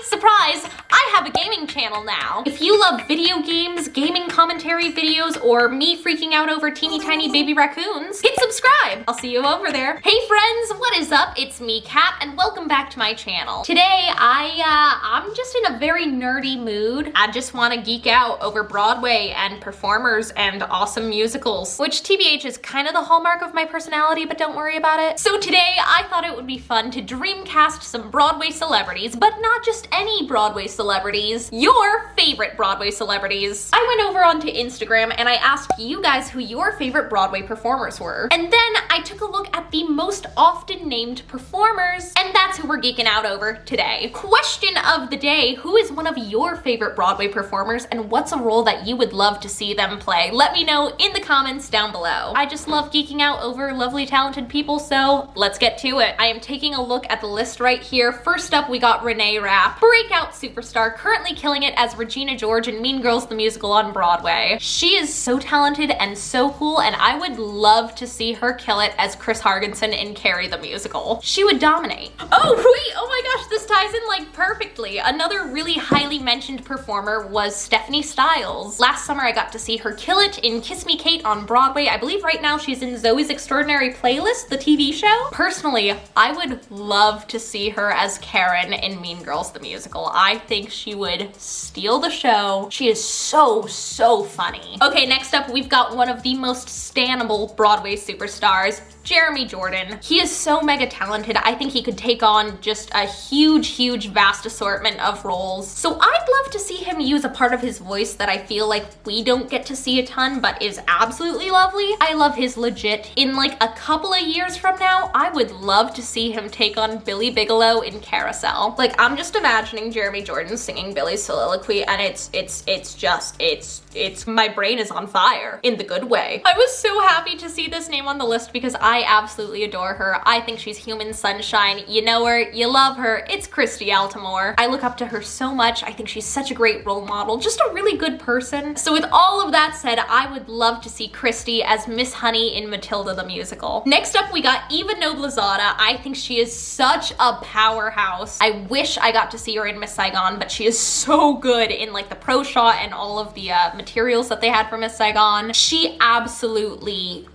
Surprise! I have a gaming channel now. If you love video games, gaming commentary videos, or me freaking out over teeny tiny baby raccoons, hit subscribe. I'll see you over there. Hey friends, what is up? It's me, Kat, and welcome back to my channel. Today, I'm just in a very nerdy mood. I just want to geek out over Broadway and performers and awesome musicals, which TBH is kind of the hallmark of my personality, but don't worry about it. So today, I thought it would be fun to dreamcast some Broadway celebrities, but not just any Broadway celebrities, your favorite Broadway celebrities. I went over onto Instagram and I asked you guys who your favorite Broadway performers were. And then I took a look at the most often named performers, and that's who we're geeking out over today. Question of the day, who is one of your favorite Broadway performers and what's a role that you would love to see them play? Let me know in the comments down below. I just love geeking out over lovely, talented people, so let's get to it. I am taking a look at the list right here. First up, we got Renee Rapp, breakout superstar, currently killing it as Regina George in Mean Girls the Musical on Broadway. She is so talented and so cool, and I would love to see her kill it as Chris Hargensen in Carrie the Musical. She would dominate. Oh wait, oh my gosh, this ties in like perfectly. Another really highly mentioned performer was Stephanie Styles. Last summer I got to see her kill it in Kiss Me Kate on Broadway. I believe right now she's in Zoe's Extraordinary Playlist, the TV show. Personally, I would love to see her as Karen in Mean Girls the Musical. I think she would steal the show. She is so funny. Okay, next up we've got one of the most stannable Broadway superstars, Jeremy Jordan. He is so mega talented. I think he could take on just a huge, vast assortment of roles. So I'd love to see him use a part of his voice that I feel like we don't get to see a ton, but is absolutely lovely. I love his legit. In like a couple of years from now, I would love to see him take on Billy Bigelow in Carousel. Like, I'm just imagining Jeremy Jordan singing Billy's soliloquy, and it's my brain is on fire in the good way. I was so happy to see this name on the list because I absolutely adore her. I think she's human sunshine. You know her, you love her. It's Christy Altamore. I look up to her so much. I think she's such a great role model, just a really good person. So with all of that said, I would love to see Christy as Miss Honey in Matilda the Musical. Next up, we got Eva Noblezada. I think she is such a powerhouse. I wish I got to see her in Miss Saigon, but she is so good in like the pro shot and all of the materials that they had for Miss Saigon. She absolutely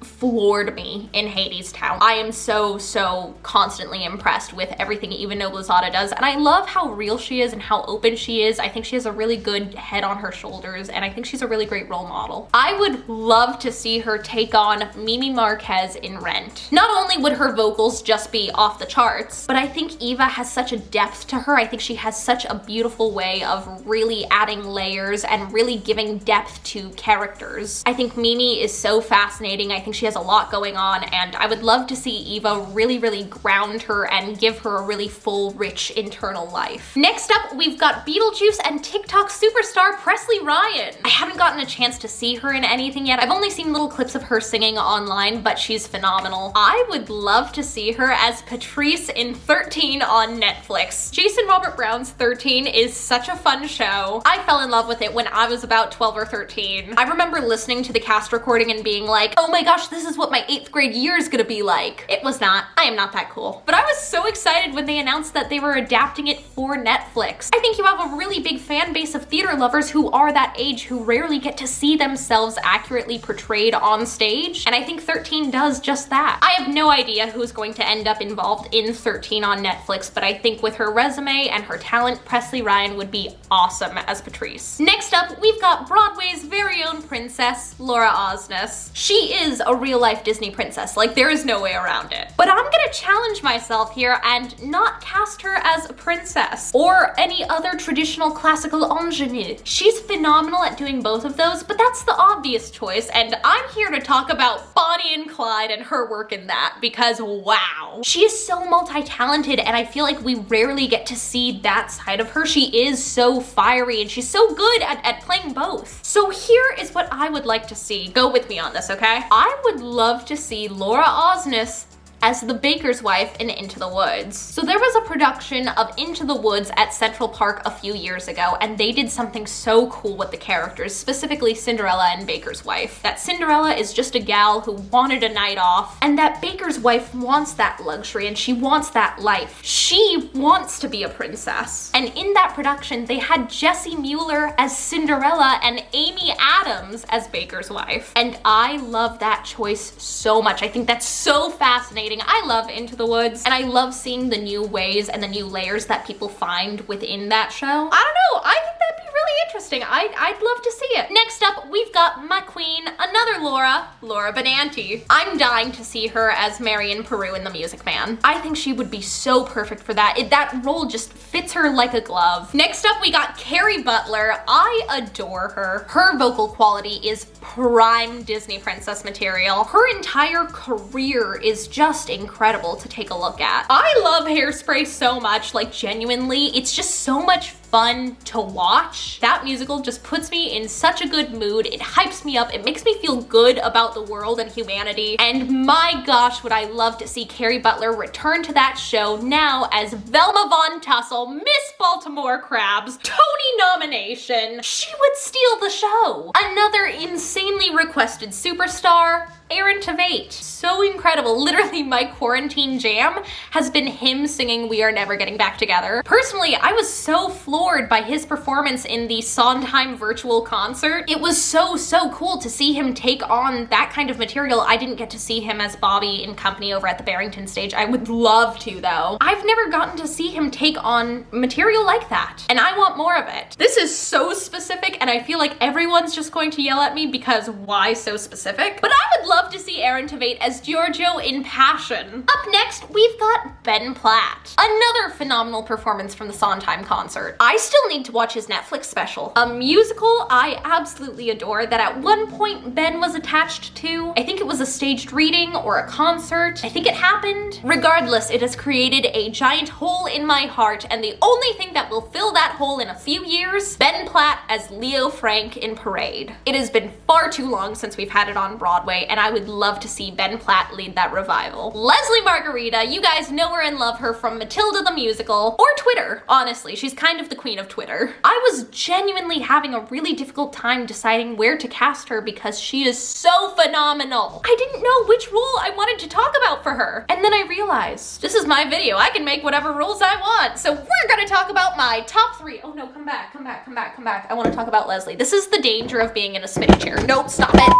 floored me in Hadestown. I am so constantly impressed with everything Eva Noblezada does, and I love how real she is and how open she is. I think she has a really good head on her shoulders, and I think she's a really great role model. I would love to see her take on Mimi Marquez in Rent. Not only would her vocals just be off the charts, but I think Eva has such a depth to her. I think she has such a beautiful way of really adding layers and really giving depth to characters. I think Mimi is so fascinating. I think she has a lot going on, and I would love to see Eva really ground her and give her a really full, rich internal life. Next up, we've got Beetlejuice and TikTok superstar Presley Ryan. I haven't gotten a chance to see her in anything yet. I've only seen little clips of her singing online, but she's phenomenal. I would love to see her as Patrice in 13 on Netflix. Jason Robert Brown's 13 is such a fun show. I fell in love with it when I was about 12 or 13. I remember listening to the cast recording and being like, oh my gosh, this is what my 8th grade year is gonna be like. It was not. I am not that cool. But I was so excited when they announced that they were adapting it for Netflix. I think you have a really big fan base of theater lovers who are that age who rarely get to see themselves accurately portrayed on stage, and I think 13 does just that. I have no idea who's going to end up involved in 13 on Netflix, but I think with her resume and her talent, Presley Ryan would be awesome as Patrice. Next up, we've got Broadway's very own princess, Laura Osnes. She is a real-life Disney princess. Like, there is no way around it. But I'm gonna challenge myself here and not cast her as a princess or any other traditional classical ingenue. She's phenomenal at doing both of those, but that's the obvious choice, and I'm here to talk about Bonnie and Clyde and her work in that, because wow. She is so multi-talented, and I feel like we rarely get to see that side of her. She is so fiery, and she's so good at playing both. So here is what I would like to see. Go with me on this, okay? I would love to see Laura Osnes as the baker's wife in Into the Woods. So there was a production of Into the Woods at Central Park a few years ago, and they did something so cool with the characters, specifically Cinderella and Baker's wife. That Cinderella is just a gal who wanted a night off, and that Baker's wife wants that luxury and she wants that life. She wants to be a princess. And in that production, they had Jessie Mueller as Cinderella and Amy Adams as Baker's wife. And I love that choice so much. I think that's so fascinating. I love Into the Woods, and I love seeing the new ways and the new layers that people find within that show. I don't know, I think that'd be really interesting. I'd love to see it. Next up, we've got my queen, another Laura Benanti. I'm dying to see her as Marion Peru in The Music Man. I think she would be so perfect for that. That role just fits her like a glove. Next up, we got Carrie Butler. I adore her. Her vocal quality is prime Disney princess material. Her entire career is just incredible to take a look at. I love Hairspray so much, like genuinely, it's just so much fun to watch. That musical just puts me in such a good mood. It hypes me up. It makes me feel good about the world and humanity. And my gosh, would I love to see Carrie Butler return to that show now as Velma Von Tussle, Miss Baltimore Crabs, Tony nomination. She would steal the show. Another insanely requested superstar, Aaron Tveit. So incredible. Literally, my quarantine jam has been him singing We Are Never Getting Back Together. Personally, I was so floored by his performance in the Sondheim virtual concert. It was so cool to see him take on that kind of material. I didn't get to see him as Bobby in Company over at the Barrington stage. I would love to, though. I've never gotten to see him take on material like that, and I want more of it. This is so specific, and I feel like everyone's just going to yell at me because why so specific? But I would love to see Aaron Tveit as Giorgio in Passion. Up next, we've got Ben Platt. Another phenomenal performance from the Sondheim concert. I still need to watch his Netflix special. A musical I absolutely adore that at one point Ben was attached to. I think it was a staged reading or a concert. I think it happened. Regardless, it has created a giant hole in my heart, and the only thing that will fill that hole in a few years, Ben Platt as Leo Frank in Parade. It has been far too long since we've had it on Broadway, and I would love to see Ben Platt lead that revival. Leslie Margarita, you guys know her and love her from Matilda the Musical, or Twitter. Honestly, she's kind of the queen of Twitter. I was genuinely having a really difficult time deciding where to cast her because she is so phenomenal. I didn't know which role I wanted to talk about for her. And then I realized, this is my video. I can make whatever rules I want. So we're gonna talk about my top 3. Oh no, come back. I wanna talk about Leslie. This is the danger of being in a spinning chair. Nope, stop it.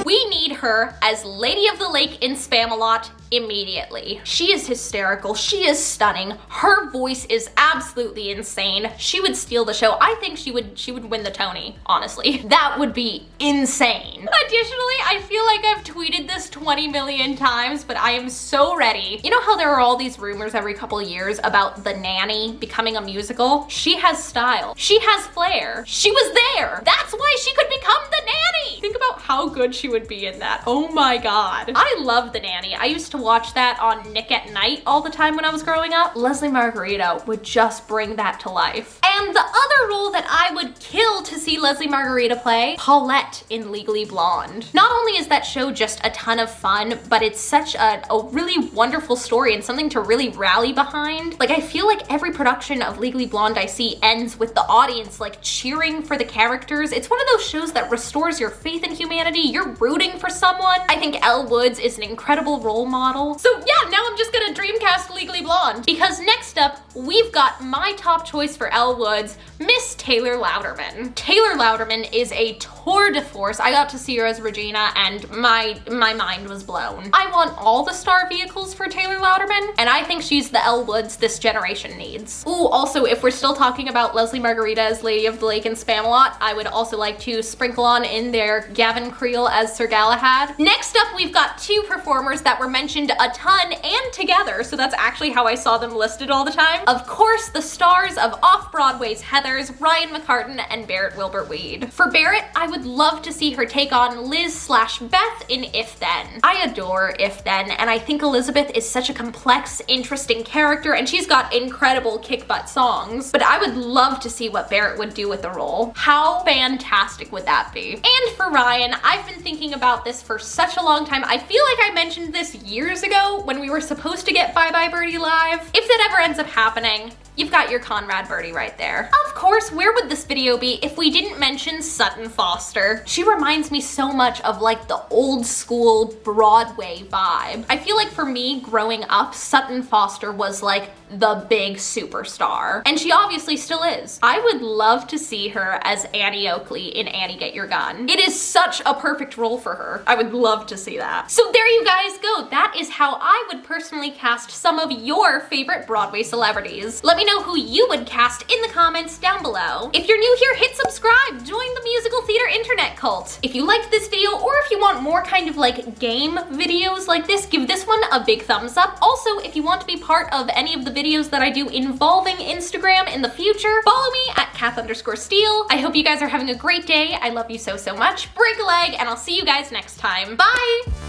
We need her as Lady of the Lake in Spamalot immediately. She is hysterical. She is stunning. Her voice is absolutely insane. She would steal the show. I think she would win the Tony, honestly. That would be insane. Additionally, I feel like I've tweeted this 20 million times, but I am so ready. You know how there are all these rumors every couple years about The Nanny becoming a musical? She has style. She has flair. She was there. That's why she could become The Nanny. Think about how good she would be in that. Oh my God. I love The Nanny. I used to watch that on Nick at Night all the time when I was growing up. Leslie Margarita would just bring that to life. And the other role that I would kill to see Leslie Margarita play, Paulette in Legally Blonde. Not only is that show just a ton of fun, but it's such a really wonderful story and something to really rally behind. Like, I feel like every production of Legally Blonde I see ends with the audience like cheering for the characters. It's one of those shows that restores your faith in humanity. You're rooting for someone. I think Elle Woods is an incredible role model. So yeah, now I'm just gonna dreamcast Legally Blonde, because next up, we've got my top choice for Elle Woods, Miss Taylor Louderman. Taylor Louderman is a tour de force. I got to see her as Regina and my mind was blown. I want all the star vehicles for Taylor Louderman, and I think she's the Elle Woods this generation needs. Ooh, also, if we're still talking about Leslie Margarita as Lady of the Lake in Spamalot, I would also like to sprinkle on in there Gavin Creel as Sir Galahad. Next up, we've got 2 performers that were mentioned a ton and together, so that's actually how I saw them listed all the time. Of course, the stars of Off-Broadway's Heathers, Ryan McCartan and Barrett Wilbur-Weed. For Barrett, I would love to see her take on Liz/Beth in If Then. I adore If Then, and I think Elizabeth is such a complex, interesting character, and she's got incredible kick-butt songs. But I would love to see what Barrett would do with the role. How fantastic would that be? And for Ryan, I've been thinking about this for such a long time. I feel like I mentioned this years ago when we were supposed to get Bye Bye Birdie live. If that ever ends up happening, you've got your Conrad Birdie right there. Of course, where would this video be if we didn't mention Sutton Foster? She reminds me so much of like the old school Broadway vibe. I feel like for me growing up, Sutton Foster was like the big superstar. And she obviously still is. I would love to see her as Annie Oakley in Annie Get Your Gun. It is such a perfect role for her. I would love to see that. So there you guys go. That is how I would personally cast some of your favorite Broadway celebrities. Let me know who you would cast in the comments down below. If you're new here, hit subscribe. Join the musical theater internet cult. If you liked this video, or if you want more kind of like game videos like this, give this one a big thumbs up. Also, if you want to be part of any of the videos that I do involving Instagram in the future, follow me at Kath_Steele. I hope you guys are having a great day. I love you so, so much. Break a leg, and I'll see you guys next time. Bye!